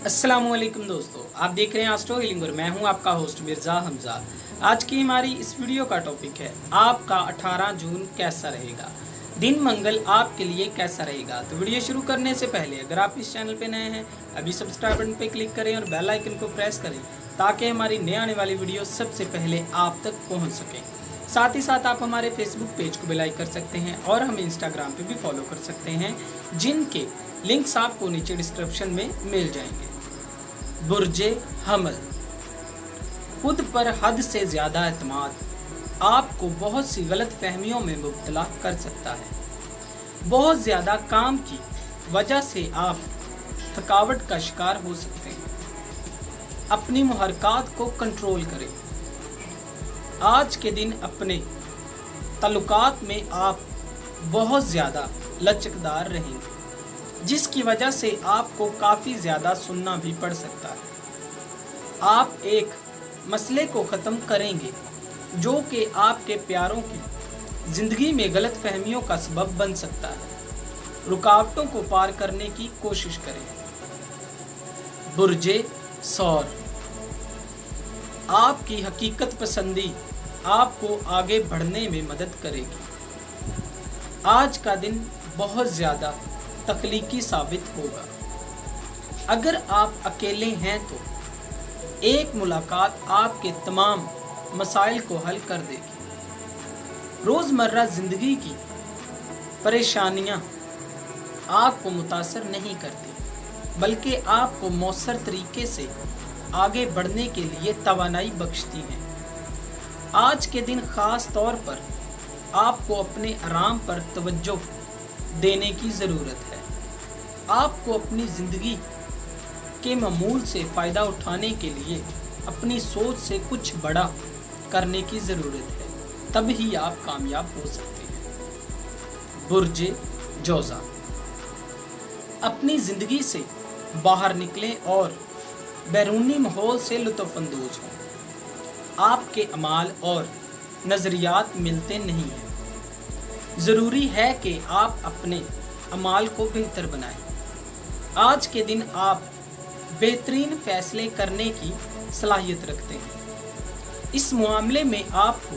अस्सलामुअलैकुम दोस्तों, आप देख रहे हैं एस्ट्रो हीलिंग और मैं हूं आपका होस्ट मिर्ज़ा हमजा। आज की हमारी इस वीडियो का टॉपिक है आपका 18 जून कैसा रहेगा। दिन मंगल आपके लिए कैसा रहेगा। तो वीडियो शुरू करने से पहले अगर आप इस चैनल पे नए हैं अभी सब्सक्राइब बटन पे क्लिक करें और बेल आइकन को प्रेस करें ताकि हमारी नए आने वाली वीडियो सबसे पहले आप तक पहुँच सकें। साथ ही साथ आप हमारे फेसबुक पेज को भी लाइक कर सकते हैं और हमें इंस्टाग्राम पे भी फॉलो कर सकते हैं, जिनके लिंक्स आपको नीचे डिस्क्रिप्शन में मिल जाएंगे। बुर्जे हमल, खुद पर हद से ज़्यादा एतमाद आपको बहुत सी गलत फहमियों में मुब्तला कर सकता है। बहुत ज़्यादा काम की वजह से आप थकावट का शिकार हो सकते हैं। अपनी मुहरकात को कंट्रोल करें। आज के दिन अपने ताल्लुकात में आप बहुत ज़्यादा लचकदार रहेंगे, जिसकी वजह से आपको काफ़ी ज़्यादा सुनना भी पड़ सकता है। आप एक मसले को ख़त्म करेंगे जो कि आपके प्यारों की ज़िंदगी में गलत फहमियों का सबब बन सकता है। रुकावटों को पार करने की कोशिश करें। बुर्जे सौर, आपकी हकीकत पसंदी आपको आगे बढ़ने में मदद करेगी। आज का दिन बहुत ज़्यादा तख्लीकी साबित होगा। अगर आप अकेले हैं तो एक मुलाकात आपके तमाम मसाइल को हल कर देगी। रोज़मर्रा ज़िंदगी की परेशानियां आपको मुतासर नहीं करती, बल्कि आपको मौसर तरीके से आगे बढ़ने के लिए तवानाई बख्शती हैं। आज के दिन ख़ास तौर पर आपको अपने आराम पर तवज्जो देने की ज़रूरत है। आपको अपनी ज़िंदगी के मामूल से फ़ायदा उठाने के लिए अपनी सोच से कुछ बड़ा करने की ज़रूरत है, तब ही आप कामयाब हो सकते हैं। बुर्जे जोज़ा, अपनी ज़िंदगी से बाहर निकलें और बैरूनी माहौल से लुत्फ़अंदोज़ हों। आपके अमाल और नज़रियात मिलते नहीं हैं। ज़रूरी है कि आप अपने अमाल को बेहतर बनाएं। आज के दिन आप बेहतरीन फ़ैसले करने की सलाहियत रखते हैं। इस मामले में आपको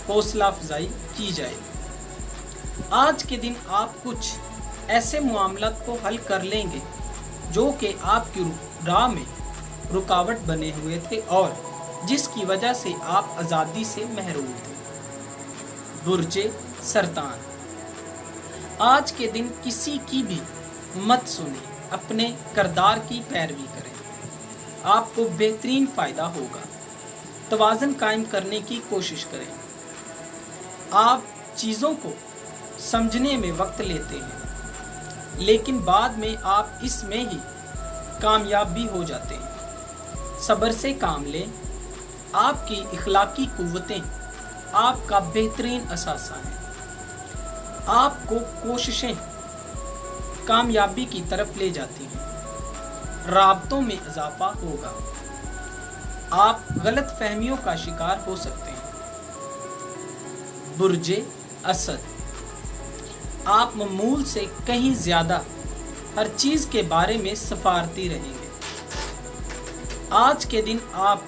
हौसला अफजाई की जाएगी। आज के दिन आप कुछ ऐसे मामलों को हल कर लेंगे जो कि आपकी राह में रुकावट बने हुए थे और जिसकी वजह से आप आज़ादी से महरूम थे। बुर्जे सरतान, आज के दिन किसी की भी मत सुने, अपने किरदार की पैरवी करें। आपको बेहतरीन फ़ायदा होगा। तवाज़ुन कायम करने की कोशिश करें। आप चीज़ों को समझने में वक्त लेते हैं, लेकिन बाद में आप इसमें ही कामयाब भी हो जाते हैं। सब्र से काम लें। आपकी इखलाकी कुव्वतें आपका बेहतरीन असासा है। आपको कोशिशें कामयाबी की तरफ ले जाती हैं। राबतों में इजाफा होगा। आप गलत फहमियों का शिकार हो सकते हैं। बुर्जे असद, आप मामूल से कहीं ज़्यादा हर चीज़ के बारे में सफारती रहेंगे। आज के दिन आप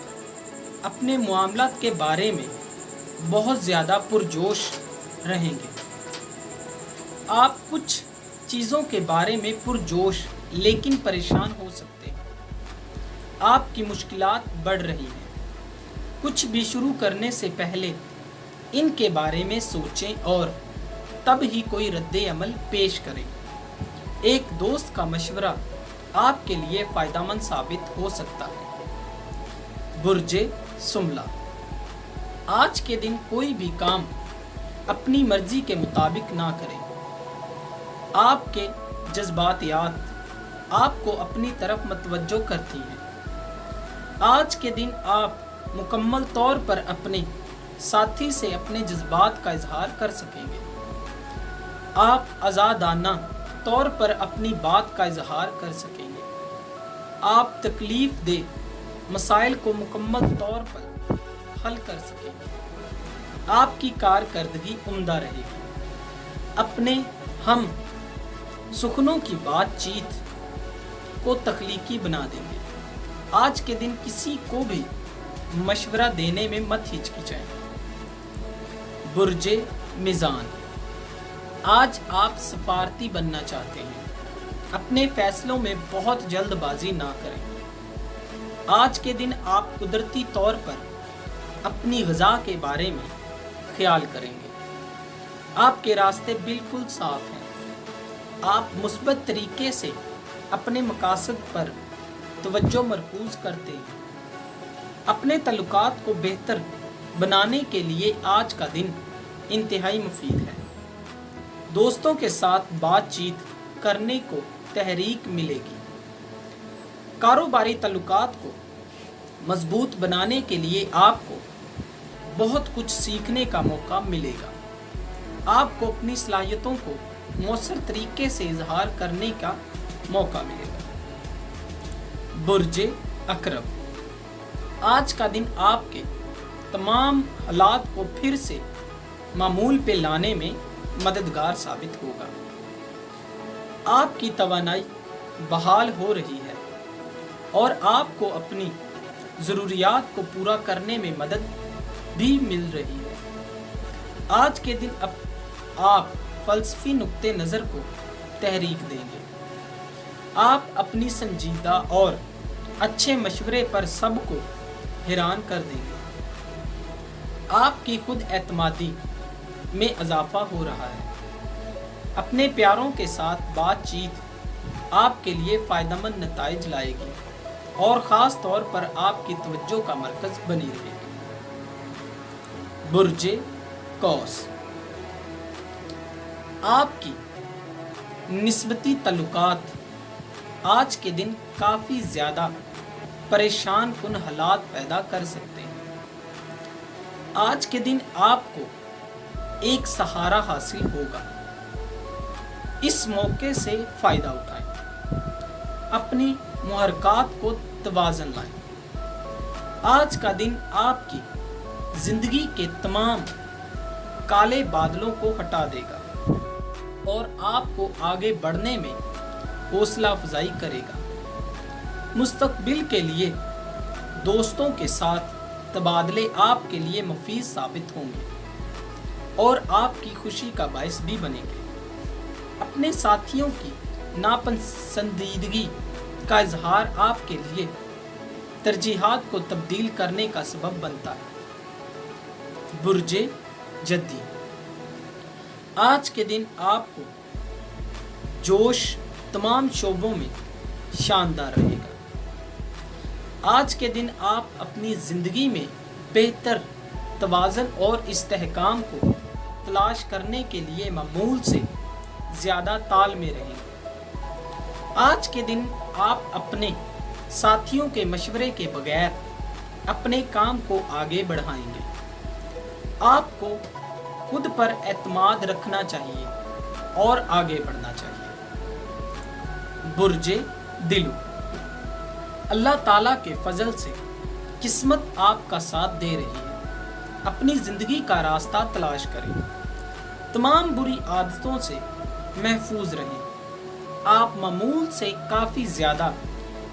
अपने मामलात के बारे में बहुत ज़्यादा पुरजोश रहेंगे। आप कुछ चीज़ों के बारे में पुरजोश लेकिन परेशान हो सकते हैं। आपकी मुश्किलात बढ़ रही हैं। कुछ भी शुरू करने से पहले इनके बारे में सोचें और तब ही कोई रद्द अमल पेश करें। एक दोस्त का मशवरा आपके लिए फ़ायदेमंद साबित हो सकता है। बुर्जे सुमला, आज के दिन कोई भी काम अपनी मर्जी के मुताबिक ना करें। आपके जज्बातियात आपको अपनी तरफ मतवज्जो करती हैं। आज के दिन आप मुकम्मल तौर पर अपने साथी से अपने जज्बात का इजहार कर सकेंगे। आप आज़ादाना तौर पर अपनी बात का इजहार कर सकेंगे। आप तकलीफ दे मसाइल को मुकम्मल तौर पर हल कर सकेंगे। आपकी कारकर्दगी उम्दा रहेगी। अपने हम सुखनों की बातचीत को तख्लीकी बना देंगे। आज के दिन किसी को भी मशवरा देने में मत हिचकिचाएं। बुर्जे मिजान, आज आप सफारती बनना चाहते हैं। अपने फैसलों में बहुत जल्दबाजी ना करें। आज के दिन आप कुदरती तौर पर अपनी ग़िज़ा के बारे में ख्याल करेंगे। आपके रास्ते बिल्कुल साफ हैं। आप मुस्बत तरीके से अपने मकासद पर तवज्जो मरकूज़ करते हैं। अपने तल्लुकात को बेहतर बनाने के लिए आज का दिन इंतहाई मुफीद है। दोस्तों के साथ बातचीत करने को तहरीक मिलेगी। कारोबारी तल्लुकात को मजबूत बनाने के लिए आपको बहुत कुछ सीखने का मौका मिलेगा। आपको अपनी सलाहियतों को मौसर तरीके से इजहार करने का मौका मिलेगा। बुर्जे अकरब, आज का दिन आपके तमाम हालात को फिर से मामूल पे लाने में मददगार साबित होगा। आपकी तवानाई बहाल हो रही है और आपको अपनी ज़रूरियात को पूरा करने में मदद भी मिल रही है। आज के दिन आप फ़लसफ़ी नुक्ते नज़र को तहरीक देंगे। आप अपनी संजीदा और अच्छे मशवरे पर सबको हैरान कर देंगे। आपकी खुद एतमादी में इजाफा हो रहा है। अपने प्यारों के साथ बातचीत आपके लिए फ़ायदेमंद नताइज लाएगी और ख़ास तौर पर आपकी तवज्जो का मरकज़ बनी रहेगी। बुर्जे कौस, आपकी निस्बती तल्लुकात आज के दिन काफ़ी ज़्यादा परेशान कुन हालात पैदा कर सकते हैं। आज के दिन आपको एक सहारा हासिल होगा। इस मौके से फ़ायदा उठाएं। अपनी मुहरकात को तवाज़न लाएं। आज का दिन आपकी ज़िंदगी के तमाम काले बादलों को हटा देगा और आपको आगे बढ़ने में हौसला अफजाई करेगा। मुस्तकबिल के लिए दोस्तों के साथ तबादले आपके लिए मुफीद साबित होंगे और आपकी खुशी का बायस भी बनेंगे। अपने साथियों की नापसंदीदगी का इजहार आपके लिए तरजीहात को तब्दील करने का सबब बनता है। बुर्जे जद्दी, आज के दिन आपको जोश तमाम शोबों में शानदार रहेगा। आज के दिन आप अपनी ज़िंदगी में बेहतर तवाज़न और इस्तेहकाम को तलाश करने के लिए मामूल से ज़्यादा ताल में रहेंगे। आज के दिन आप अपने साथियों के मशवरे के बगैर अपने काम को आगे बढ़ाएंगे। आपको खुद पर एतमाद रखना चाहिए और आगे बढ़ना चाहिए। बुर्जे दिलू, अल्लाह ताला के फजल से किस्मत आपका साथ दे रही है। अपनी ज़िंदगी का रास्ता तलाश करें। तमाम बुरी आदतों से महफूज रहें। आप मामूल से काफ़ी ज़्यादा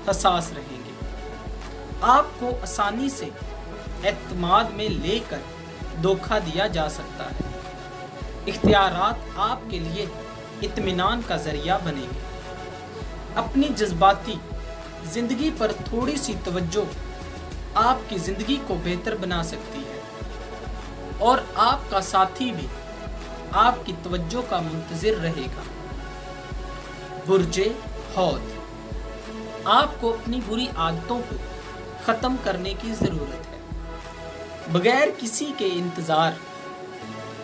हसास रहेंगे। आपको आसानी से एतमाद में लेकर धोखा दिया जा सकता है। इख्तियारात आपके लिए इत्मीनान का ज़रिया बनेंगे। अपनी जज्बाती ज़िंदगी पर थोड़ी सी तवज्जो आपकी ज़िंदगी को बेहतर बना सकती है और आपका साथी भी आपकी तवज्जो का मुंतज़िर रहेगा। बुर्जे हौद, आपको अपनी बुरी आदतों को ख़त्म करने की ज़रूरत है। बगैर किसी के इंतज़ार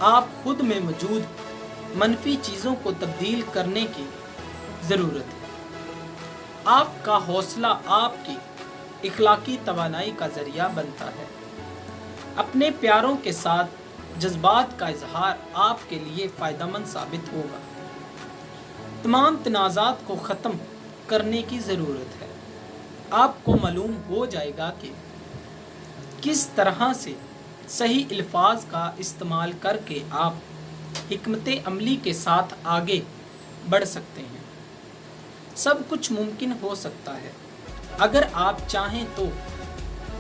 आप खुद में मौजूद मनफी चीज़ों को तब्दील करने की ज़रूरत है। आपका हौसला आपकी इखलाकी तवानाई का ज़रिया बनता है। अपने प्यारों के साथ जज्बात का इजहार आपके लिए फ़ायदेमंद साबित होगा। तमाम तनाज़ात को ख़त्म करने की ज़रूरत है। आपको मालूम हो जाएगा कि किस तरह से सही अल्फाज का इस्तेमाल करके आप हिकमत अमली के साथ आगे बढ़ सकते हैं। सब कुछ मुमकिन हो सकता है। अगर आप चाहें तो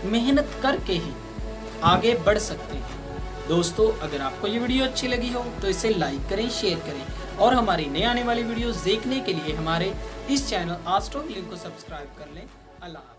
मेहनत करके ही आगे बढ़ सकते हैं। दोस्तों, अगर आपको ये वीडियो अच्छी लगी हो तो इसे लाइक करें, शेयर करें और हमारी नई आने वाली वीडियोस देखने के लिए हमारे इस चैनल एस्ट्रो लिंक को सब्सक्राइब कर लें। अल्लाह।